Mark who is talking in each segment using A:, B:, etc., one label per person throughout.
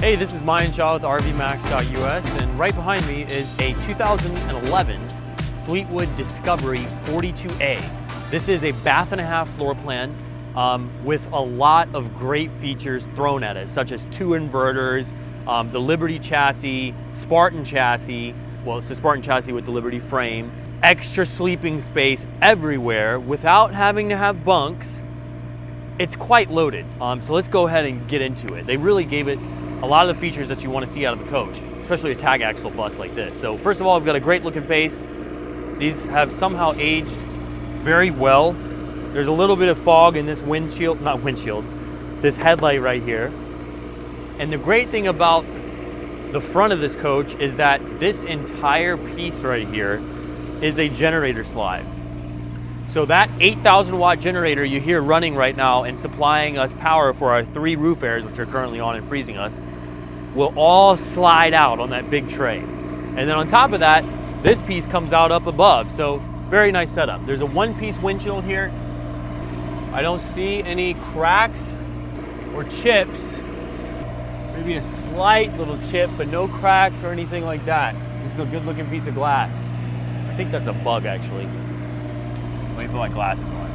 A: Hey, this is Mayan Shaw with RVMax.us, and right behind me is a 2011 Fleetwood Discovery 42A. This is a bath and a half floor plan with a lot of great features thrown at it, such as 2 inverters, the Liberty chassis, Spartan chassis, well, it's the Spartan chassis with the Liberty frame, extra sleeping space everywhere without having to have bunks. It's quite loaded, so let's go ahead and get into it. They really gave it a lot of the features that you want to see out of the coach, especially a tag axle bus like this. So first of all, we've got a great looking face. These have somehow aged very well. There's a little bit of fog in this this headlight right here. And the great thing about the front of this coach is that this entire piece right here is a generator slide. So that 8,000 watt generator you hear running right now and supplying us power for our 3 roof airs, which are currently on and freezing us, will all slide out on that big tray. And then on top of that, this piece comes out up above. So very nice setup. There's a 1-piece windshield here. I don't see any cracks or chips. Maybe a slight little chip, but no cracks or anything like that. This is a good looking piece of glass. I think that's a bug actually. Let me put my glasses on.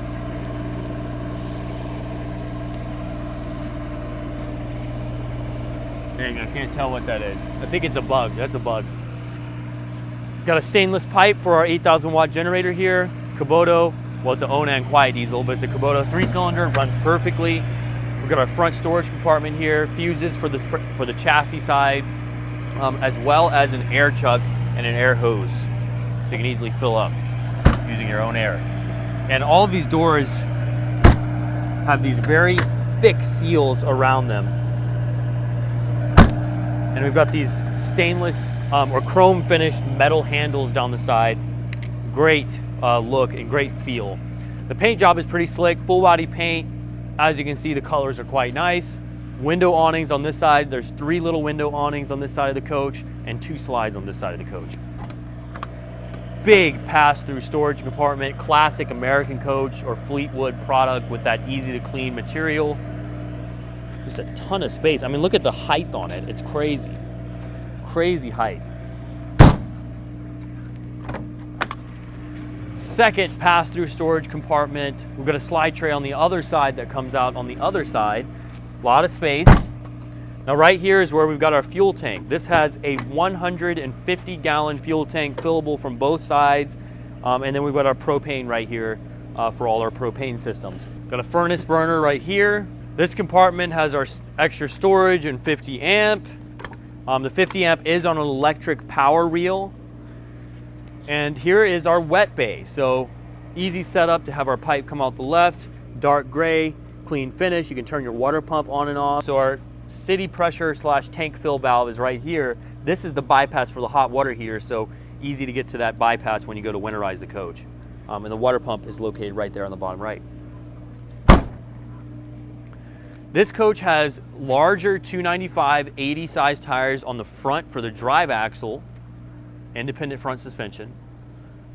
A: Dang, I can't tell what that is. I think it's a bug. That's a bug. Got a stainless pipe for our 8,000 watt generator here. Kubota, well, it's an Onan quiet diesel, but it's a Kubota 3-cylinder, runs perfectly. We've got our front storage compartment here, fuses for the chassis side, as well as an air chuck and an air hose. So you can easily fill up using your own air. And all of these doors have these very thick seals around them. And we've got these stainless or chrome finished metal handles down the side. Great look and great feel. The paint job is pretty slick, full body paint. As you can see, the colors are quite nice. Window awnings on this side. There's 3 little window awnings on this side of the coach and 2 slides on this side of the coach. Big pass-through storage compartment, classic American coach or Fleetwood product with that easy to clean material. Just a ton of space. I mean, look at the height on it. It's crazy. Crazy height. Second pass-through storage compartment. We've got a slide tray on the other side that comes out on the other side. A lot of space. Now right here is where we've got our fuel tank. This has a 150-gallon fuel tank fillable from both sides. And then we've got our propane right here for all our propane systems. Got a furnace burner right here. This compartment has our extra storage and 50 amp. The 50 amp is on an electric power reel. And here is our wet bay. So easy setup to have our pipe come out the left, dark gray, clean finish. You can turn your water pump on and off. So our city pressure / tank fill valve is right here. This is the bypass for the hot water heater. So easy to get to that bypass when you go to winterize the coach. And the water pump is located right there on the bottom right. This coach has larger 295 80 size tires on the front for the drive axle, independent front suspension.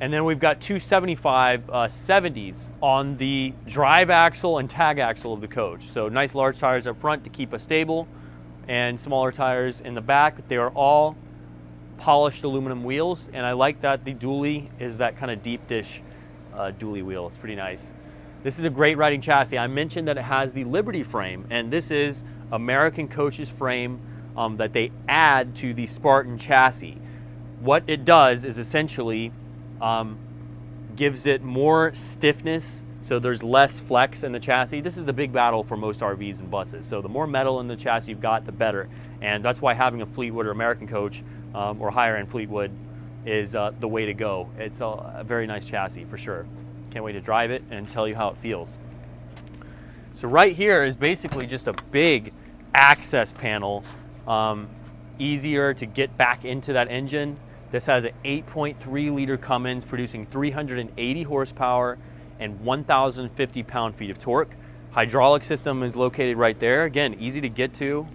A: And then we've got 275 70s on the drive axle and tag axle of the coach. So nice large tires up front to keep us stable and smaller tires in the back. They are all polished aluminum wheels. And I like that the dually is that kind of deep dish dually wheel. It's pretty nice. This is a great riding chassis. I mentioned that it has the Liberty frame, and this is American Coach's frame that they add to the Spartan chassis. What it does is essentially gives it more stiffness, so there's less flex in the chassis. This is the big battle for most RVs and buses. So the more metal in the chassis you've got, the better. And that's why having a Fleetwood or American Coach or higher end Fleetwood is the way to go. It's a very nice chassis for sure. Can't wait to drive it and tell you how it feels. So right here is basically just a big access panel, easier to get back into that engine. This has an 8.3 liter Cummins producing 380 horsepower and 1,050 pound-feet of torque. Hydraulic system is located right there. Again, easy to get to.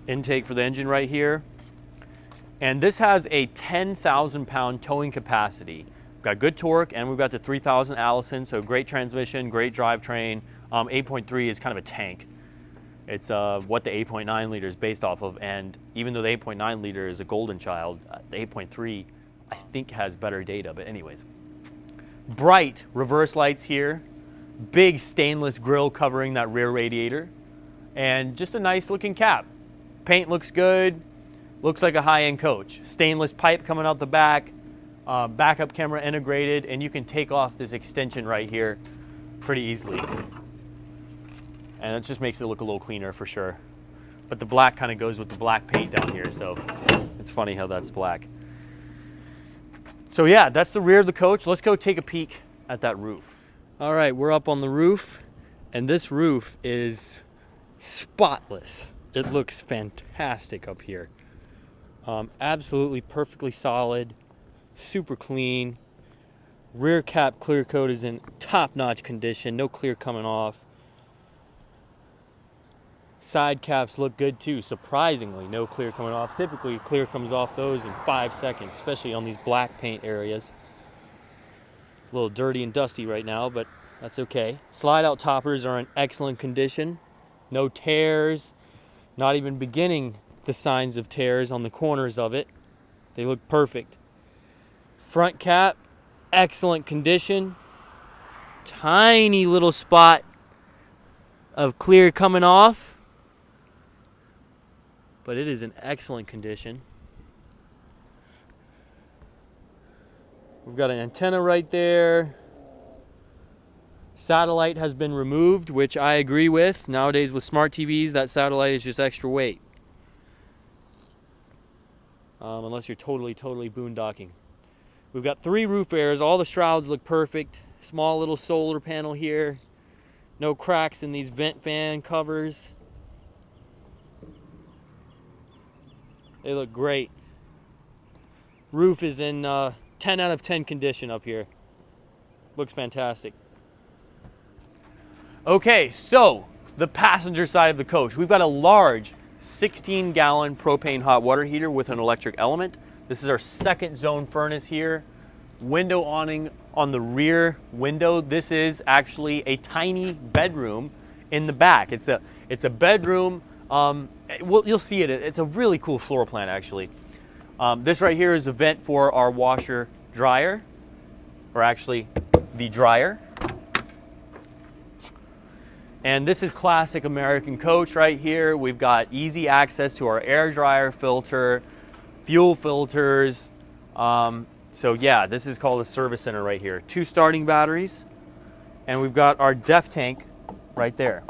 A: Intake for the engine right here. And this has a 10,000 pound towing capacity. Got good torque, and we've got the 3000 Allison, so great transmission, great drivetrain. 8.3 is kind of a tank. It's what the 8.9 liter is based off of, and even though the 8.9 liter is a golden child, the 8.3 I think has better data, but anyways. Bright reverse lights here, big stainless grille covering that rear radiator, and just a nice looking cap. Paint looks good, looks like a high-end coach. Stainless pipe coming out the back, backup camera integrated, and you can take off this extension right here pretty easily. And it just makes it look a little cleaner for sure. But the black kind of goes with the black paint down here, so it's funny how that's black. So yeah, that's the rear of the coach. Let's go take a peek at that roof. All right, we're up on the roof, and this roof is spotless. It looks fantastic up here. Absolutely perfectly solid, super clean. Rear cap clear coat is in top-notch condition, no clear coming off. Side caps look good too, surprisingly, no clear coming off. Typically, clear comes off those in 5 seconds, especially on these black paint areas. It's a little dirty and dusty right now, but that's okay. Slide out toppers are in excellent condition. No tears, not even beginning the signs of tears on the corners of it. They look perfect. Front cap, excellent condition. Tiny little spot of clear coming off, but it is in excellent condition. We've got an antenna right there. Satellite has been removed, which I agree with. Nowadays with smart TVs, that satellite is just extra weight. Unless you're totally boondocking. We've got 3 roof airs. All the shrouds look perfect. Small little solar panel here. No cracks in these vent fan covers. They look great. Roof is in 10 out of 10 condition up here. Looks fantastic. Okay, so the passenger side of the coach. We've got a large 16-gallon propane hot water heater with an electric element. This is our second zone furnace here. Window awning on the rear window. This is actually a tiny bedroom in the back. It's a bedroom. You'll see it. It's a really cool floor plan, actually. This right here is a vent for our washer dryer, or actually the dryer. And this is classic American coach right here. We've got easy access to our air dryer filter, fuel filters. So yeah, this is called a service center right here. 2 starting batteries, and we've got our def tank right there.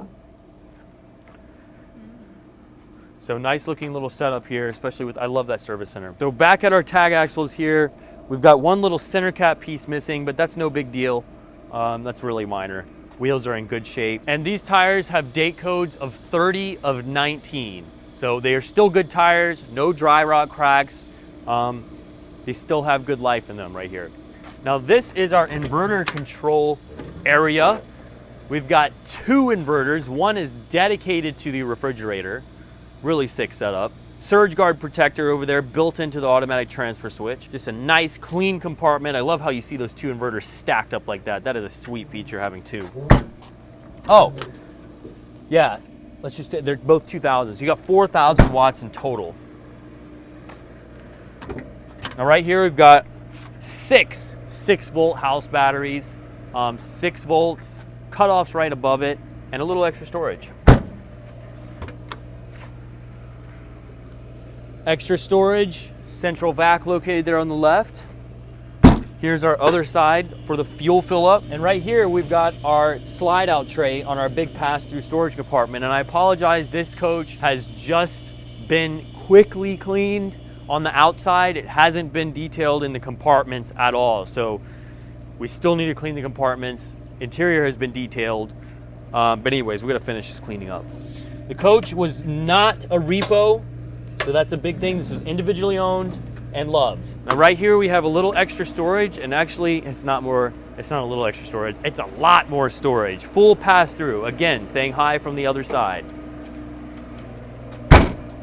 A: So nice looking little setup here, especially with, I love that service center. So back at our tag axles here, we've got one little center cap piece missing, but that's no big deal. That's really minor. Wheels are in good shape. And these tires have date codes of 30 of 19. So they are still good tires, no dry rot cracks. They still have good life in them right here. Now this is our inverter control area. We've got 2 inverters. One is dedicated to the refrigerator. Really sick setup. Surge guard protector over there built into the automatic transfer switch. Just a nice clean compartment. I love how you see those 2 inverters stacked up like that. That is a sweet feature, having 2. Oh, yeah, let's just, they're both 2000s. So you got 4,000 watts in total. Now right here we've got 6 6-volt house batteries, 6 volts, cutoffs right above it, and a little extra storage. Extra storage, central vac located there on the left. Here's our other side for the fuel fill up. And right here we've got our slide out tray on our big pass-through storage compartment. And I apologize, this coach has just been quickly cleaned on the outside. It hasn't been detailed in the compartments at all. So we still need to clean the compartments. Interior has been detailed. But anyways, we gotta finish this cleaning up. The coach was not a repo. So that's a big thing. This was individually owned and loved. Now right here we have a little extra storage, and actually it's not a little extra storage, it's a lot more storage. Full pass through, again, saying hi from the other side.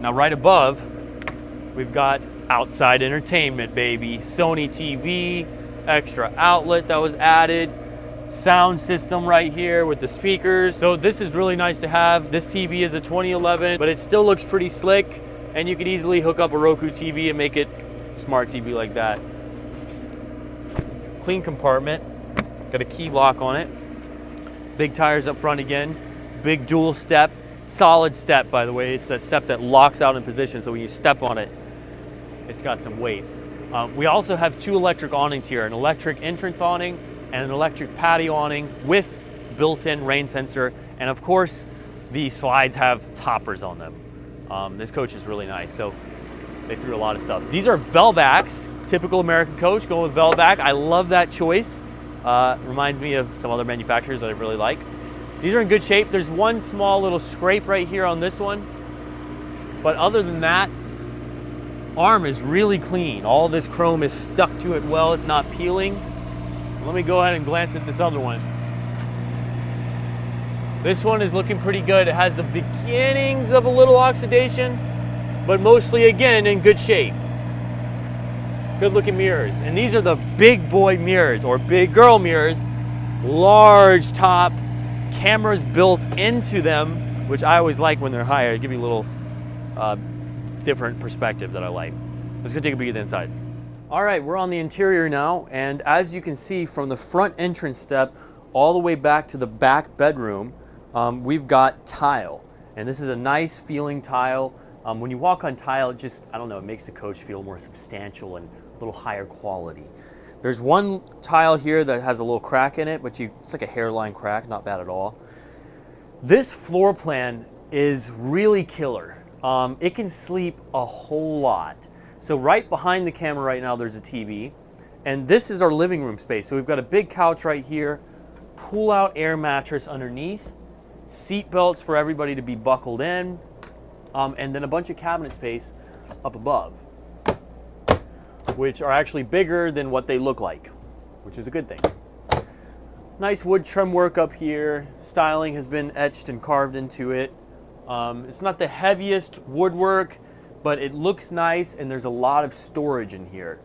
A: Now right above, we've got outside entertainment, baby. Sony TV, extra outlet that was added. sound system right here with the speakers. So this is really nice to have. This TV is a 2011, but it still looks pretty slick, and you could easily hook up a Roku TV and make it smart TV like that. Clean compartment, got a key lock on it. Big tires up front again, big dual step, solid step by the way. It's that step that locks out in position, so when you step on it, it's got some weight. We also have two electric awnings here, an electric entrance awning and an electric patio awning with built-in rain sensor. And of course, the slides have toppers on them. This coach is really nice, so they threw a lot of stuff. These are Velvacs, typical American coach, going with Velvac. I love that choice. Reminds me of some other manufacturers that I really like. These are in good shape. There's one small little scrape right here on this one, but other than that, arm is really clean. All this chrome is stuck to it well. It's not peeling. Let me go ahead and glance at this other one. This one is looking pretty good. It has the beginnings of a little oxidation, but mostly, again, in good shape. Good looking mirrors. And these are the big boy mirrors or big girl mirrors. Large top, cameras built into them, which I always like when they're higher. Give you a little different perspective that I like. Let's go take a peek at the inside. All right, we're on the interior now, and as you can see from the front entrance step all the way back to the back bedroom, we've got tile. And this is a nice feeling tile. When you walk on tile, it just, I don't know, it makes the coach feel more substantial and a little higher quality. There's one tile here that has a little crack in it, but it's like a hairline crack, not bad at all. This floor plan is really killer. It can sleep a whole lot. So right behind the camera right now, there's a TV, and this is our living room space. So we've got a big couch right here, pull-out air mattress underneath, seat belts for everybody to be buckled in, and then a bunch of cabinet space up above, which are actually bigger than what they look like, which is a good thing. Nice wood trim work up here. Styling has been etched and carved into it. It's not the heaviest woodwork, but it looks nice, and there's a lot of storage in here.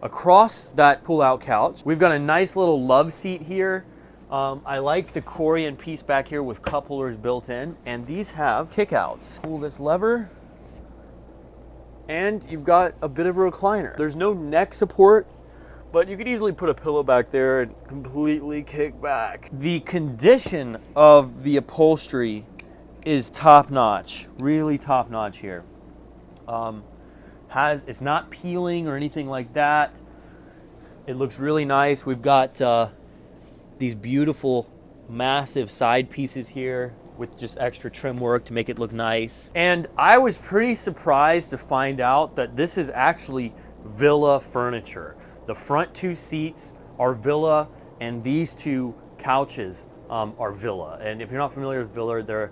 A: Across that pull-out couch, we've got a nice little love seat here. I like the Corian piece back here with cup holders built in, and these have kickouts. Pull this lever, and you've got a bit of a recliner. There's no neck support, but you could easily put a pillow back there and completely kick back. The condition of the upholstery is top-notch, really top-notch here. It's not peeling or anything like that. It looks really nice. We've got these beautiful, massive side pieces here with just extra trim work to make it look nice. And I was pretty surprised to find out that this is actually Villa furniture. The front two seats are Villa, and these two couches are Villa. And if you're not familiar with Villa, they're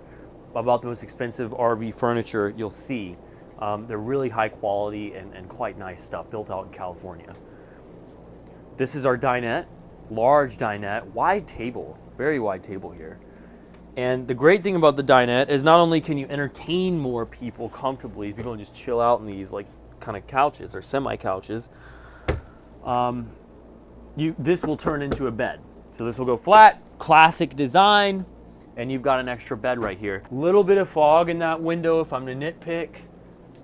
A: about the most expensive RV furniture you'll see. They're really high quality and quite nice stuff, built out in California. This is our dinette, large dinette, wide table, very wide table here. And the great thing about the dinette is not only can you entertain more people comfortably, people can just chill out in these like kind of couches or semi couches, this will turn into a bed. So this will go flat, classic design, and you've got an extra bed right here. Little bit of fog in that window if I'm to nitpick.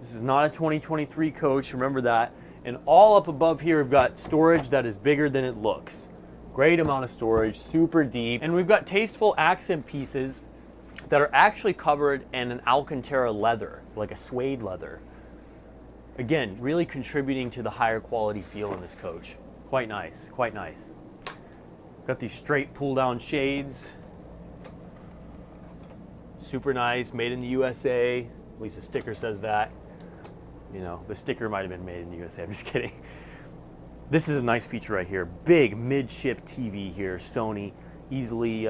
A: This is not a 2023 coach, remember that. And all up above here, we've got storage that is bigger than it looks. Great amount of storage, super deep. And we've got tasteful accent pieces that are actually covered in an Alcantara leather, like a suede leather. Again, really contributing to the higher quality feel in this coach. Quite nice, quite nice. Got these straight pull down shades. Super nice, made in the USA. At least the sticker says that. You know, the sticker might have been made in the USA, I'm just kidding. This is a nice feature right here. Big midship TV here, Sony, easily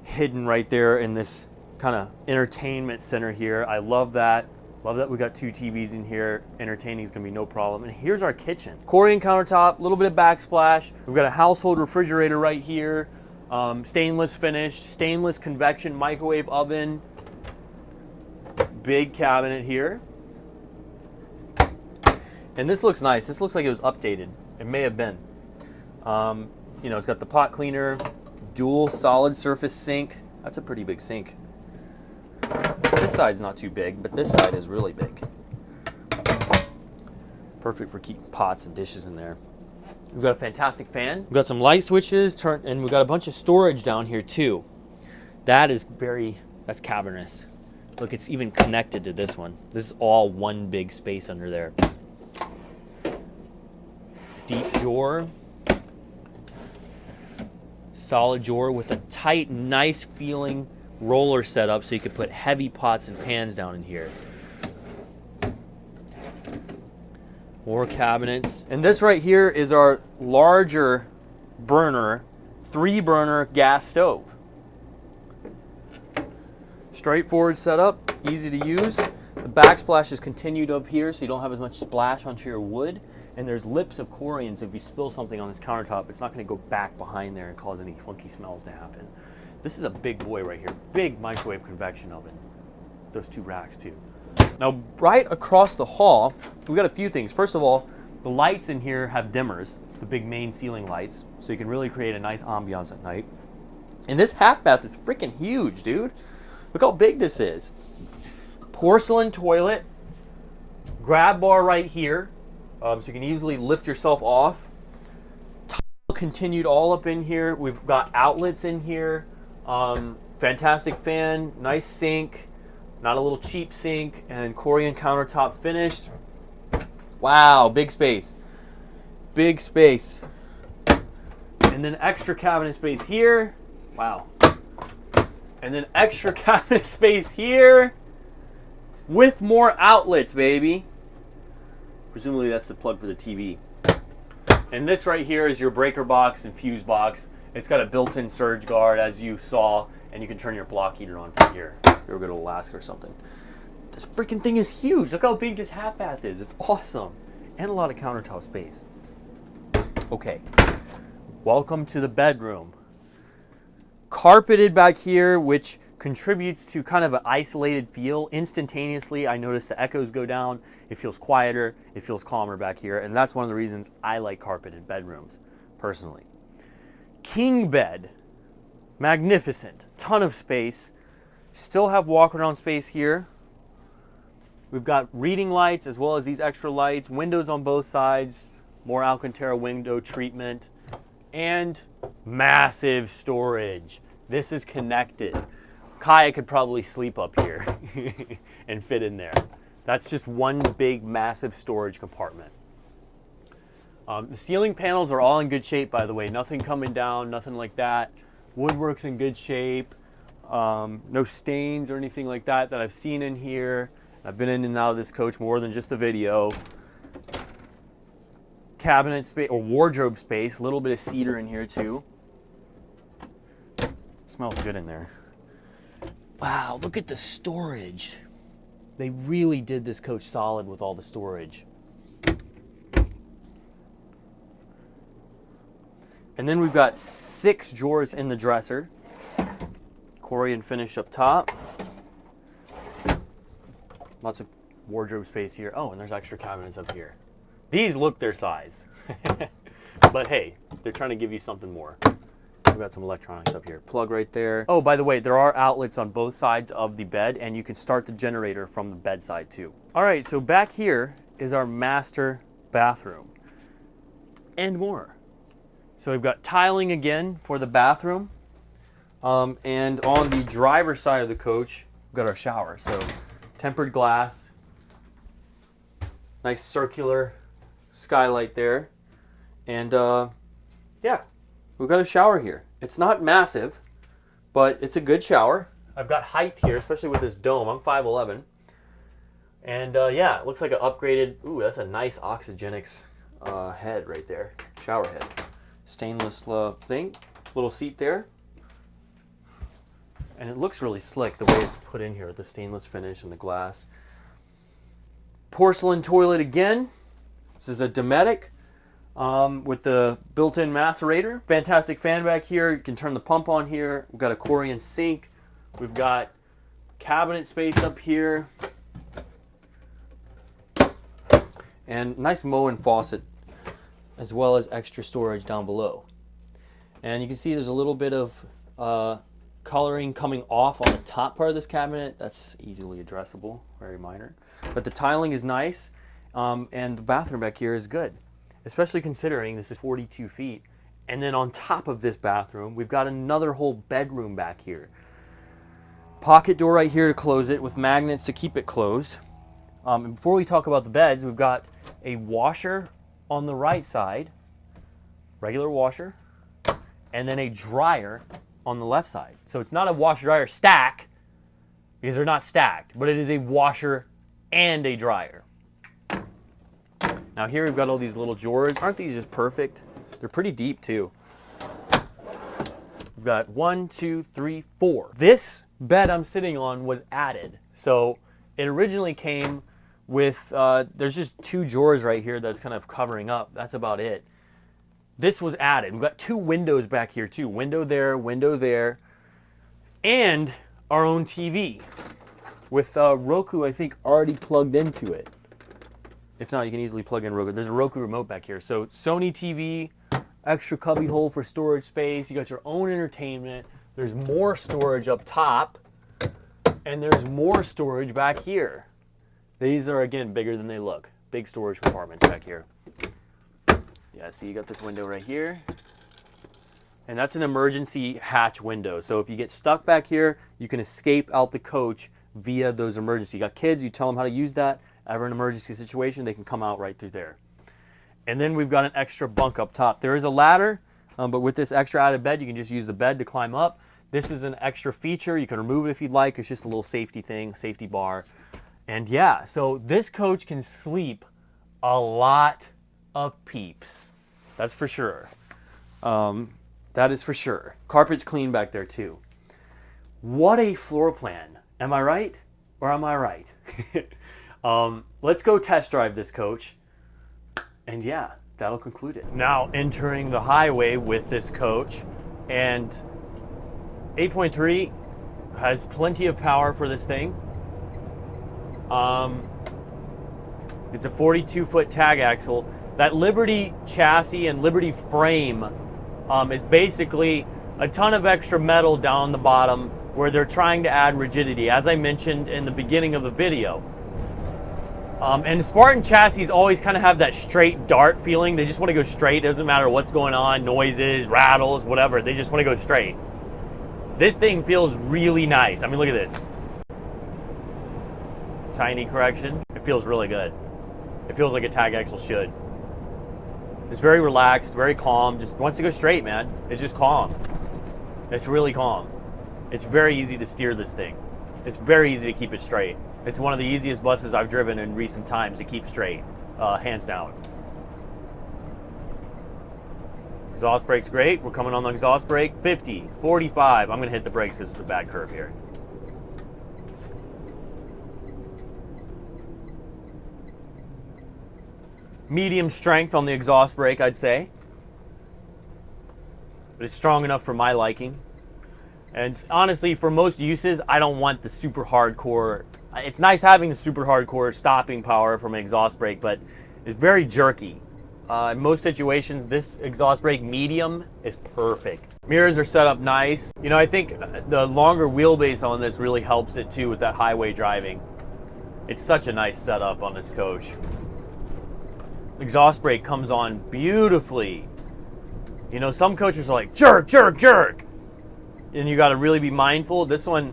A: hidden right there in this kind of entertainment center here. I love that. Love that we got two TVs in here. Entertaining is gonna be no problem. And here's our kitchen. Corian countertop, a little bit of backsplash. We've got a household refrigerator right here. Stainless finished, stainless convection microwave oven. Big cabinet here. And this looks nice. This looks like it was updated. It may have been. You know, it's got the pot cleaner, dual solid surface sink. That's a pretty big sink. This side's not too big, but this side is really big. Perfect for keeping pots and dishes in there. We've got a fantastic fan. We've got some light switches, and we've got a bunch of storage down here too. That's cavernous. Look, it's even connected to this one. This is all one big space under there. Deep drawer. Solid drawer with a tight, nice feeling roller setup so you could put heavy pots and pans down in here. More cabinets. And this right here is our larger burner, 3-burner gas stove. Straightforward setup, easy to use. The backsplash is continued up here so you don't have as much splash onto your wood. And there's lips of corian, so if you spill something on this countertop, it's not going to go back behind there and cause any funky smells to happen. This is a big boy right here, big microwave convection oven. Those 2 racks too. Now, right across the hall, we got a few things. First of all, the lights in here have dimmers, the big main ceiling lights, so you can really create a nice ambiance at night. And this half bath is freaking huge, dude. Look how big this is. Porcelain toilet, grab bar right here, so you can easily lift yourself off. Tile continued all up in here. We've got outlets in here. Fantastic fan, nice sink, not a little cheap sink, and corian countertop finished. Wow, big space. Big space. And then extra cabinet space here. Wow. And then extra cabinet space here with more outlets, baby. Presumably that's the plug for the TV. And this right here is your breaker box and fuse box. It's got a built-in surge guard, as you saw, and you can turn your block heater on from here if you're going to Alaska or something. This freaking thing is huge. Look how big this half bath is. It's awesome. And a lot of countertop space. Okay. Welcome to the bedroom. Carpeted back here, which contributes to kind of an isolated feel. Instantaneously, I notice the echoes go down. It feels quieter. It feels calmer back here. And that's one of the reasons I like carpeted bedrooms, personally. King bed. Magnificent. Ton of space. Still have walk around space here. We've got reading lights as well as these extra lights. Windows on both sides. More Alcantara window treatment. And massive storage. This is connected. Kaya could probably sleep up here and fit in there. That's just one big, massive storage compartment. The ceiling panels are all in good shape, by the way. Nothing coming down, nothing like that. Woodwork's in good shape. No stains or anything like that I've seen in here. I've been in and out of this coach more than just the video. Cabinet space or wardrobe space, a little bit of cedar in here too. Smells good in there. Wow, look at the storage. They really did this coach solid with all the storage. And then we've got 6 drawers in the dresser. Corian finish up top. Lots of wardrobe space here. Oh, and there's extra cabinets up here. These look their size. But hey, they're trying to give you something more. We've got some electronics up here. Plug right there. Oh, by the way, there are outlets on both sides of the bed, and you can start the generator from the bedside too. All right, so back here is our master bathroom and more. So we've got tiling again for the bathroom. And on the driver's side of the coach, we've got our shower. So tempered glass, nice circular skylight there. And yeah, we've got a shower here. It's not massive, but it's a good shower. I've got height here, especially with this dome. I'm 5'11". And yeah, it looks like an upgraded, ooh, that's a nice Oxygenics head right there. Shower head. Stainless thing, little seat there. And it looks really slick the way it's put in here with the stainless finish and the glass. Porcelain toilet again. This is a Dometic with the built-in macerator. Fantastic fan back here. You can turn the pump on here. We've got a Corian sink. We've got cabinet space up here. And nice Moen faucet, as well as extra storage down below. And you can see there's a little bit of coloring coming off on the top part of this cabinet. That's easily addressable, very minor. But the tiling is nice, and the bathroom back here is good, especially considering this is 42 feet. And then on top of this bathroom, we've got another whole bedroom back here. Pocket door right here to close it with magnets to keep it closed. And before we talk about the beds, we've got a washer on the right side, regular washer, and then a dryer on the left side. So it's not a washer dryer stack, because they're not stacked, but it is a washer and a dryer. Now here we've got all these little drawers. Aren't these just perfect? They're pretty deep too. We've got 1, 2, 3, 4. This bed I'm sitting on was added. So it originally came with, there's just 2 drawers right here that's kind of covering up. That's about it. This was added. We've got 2 windows back here too. Window there, and our own TV with Roku, I think, already plugged into it. If not, you can easily plug in Roku. There's a Roku remote back here. So Sony TV, extra cubby hole for storage space. You got your own entertainment. There's more storage up top, and there's more storage back here. These are, again, bigger than they look. Big storage compartments back here. Yeah, see, you got this window right here. And that's an emergency hatch window. So if you get stuck back here, you can escape out the coach via those emergency. You got kids, you tell them how to use that. Ever an emergency situation, they can come out right through there. And then we've got an extra bunk up top. There is a ladder, but with this extra added bed, you can just use the bed to climb up. This is an extra feature. You can remove it if you'd like. It's just a little safety thing, safety bar. And yeah, so this coach can sleep a lot of peeps. That's for sure. That is for sure. Carpet's clean back there too. What a floor plan. Am I right? Or am I right? Let's go test drive this coach. And yeah, that'll conclude it. Now entering the highway with this coach, and 8.3 has plenty of power for this thing. It's a 42-foot tag axle. That Liberty chassis and Liberty frame is basically a ton of extra metal down the bottom where they're trying to add rigidity, as I mentioned in the beginning of the video. And Spartan chassis always kind of have that straight dart feeling. They just want to go straight. It doesn't matter what's going on, noises, rattles, whatever. They just want to go straight. This thing feels really nice. I mean, look at this. Tiny correction. It feels really good. It feels like a tag axle should. It's very relaxed, very calm. Just wants to go straight, man. It's just calm. It's really calm. It's very easy to steer this thing. It's very easy to keep it straight. It's one of the easiest buses I've driven in recent times to keep straight, hands down. Exhaust brake's great. We're coming on the exhaust brake. 50, 45. I'm going to hit the brakes because it's a bad curve here. Medium strength on the exhaust brake, I'd say. But it's strong enough for my liking. And honestly, for most uses, I don't want the super hardcore. It's nice having the super hardcore stopping power from an exhaust brake, but it's very jerky. In most situations, this exhaust brake medium is perfect. Mirrors are set up nice. You know, I think the longer wheelbase on this really helps it too with that highway driving. It's such a nice setup on this coach. Exhaust brake comes on beautifully. You know, some coaches are like, jerk, jerk, jerk. And you got to really be mindful. This one,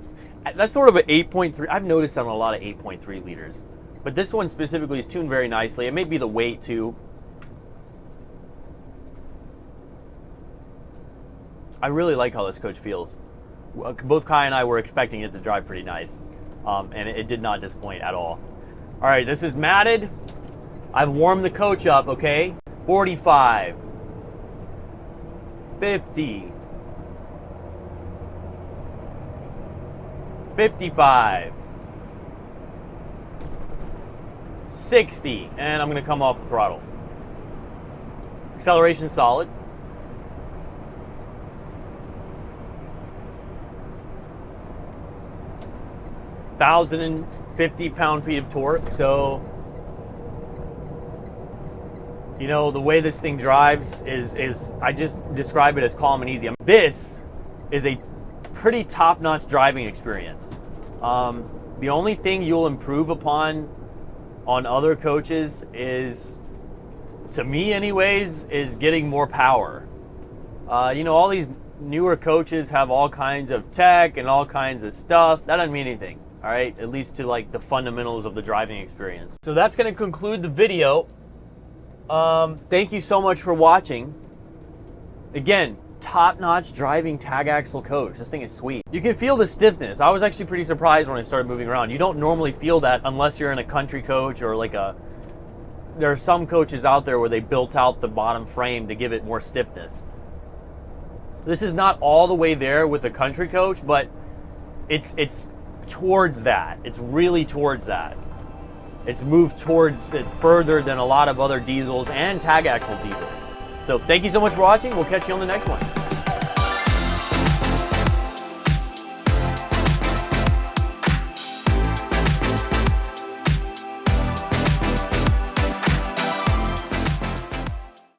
A: that's sort of an 8.3. I've noticed that on a lot of 8.3 liters. But this one specifically is tuned very nicely. It may be the weight too. I really like how this coach feels. Both Kai and I were expecting it to drive pretty nice. And it did not disappoint at all. All right, this is matted. I've warmed the coach up, okay? 45. 50. 55. 60. And I'm going to come off the throttle. Acceleration solid. (1,050 pound-feet of torque), so You know, the way this thing drives is I just describe it as calm and easy. I mean, this is a pretty top-notch driving experience. The only thing you'll improve upon on other coaches is, to me anyways, is getting more power. You know, all these newer coaches have all kinds of tech and all kinds of stuff. That doesn't mean anything, all right? At least to like the fundamentals of the driving experience. So that's gonna conclude the video. Thank you so much for watching. Again, top-notch driving tag axle coach. This thing is sweet. You can feel the stiffness. I was actually pretty surprised when I started moving around. You don't normally feel that unless you're in a country coach or like a, there are some coaches out there where they built out the bottom frame to give it more stiffness. This is not all the way there with the country coach, but it's towards that. It's really towards that. It's moved towards it further than a lot of other diesels and tag axle diesels. So thank you so much for watching. We'll catch you on the next one.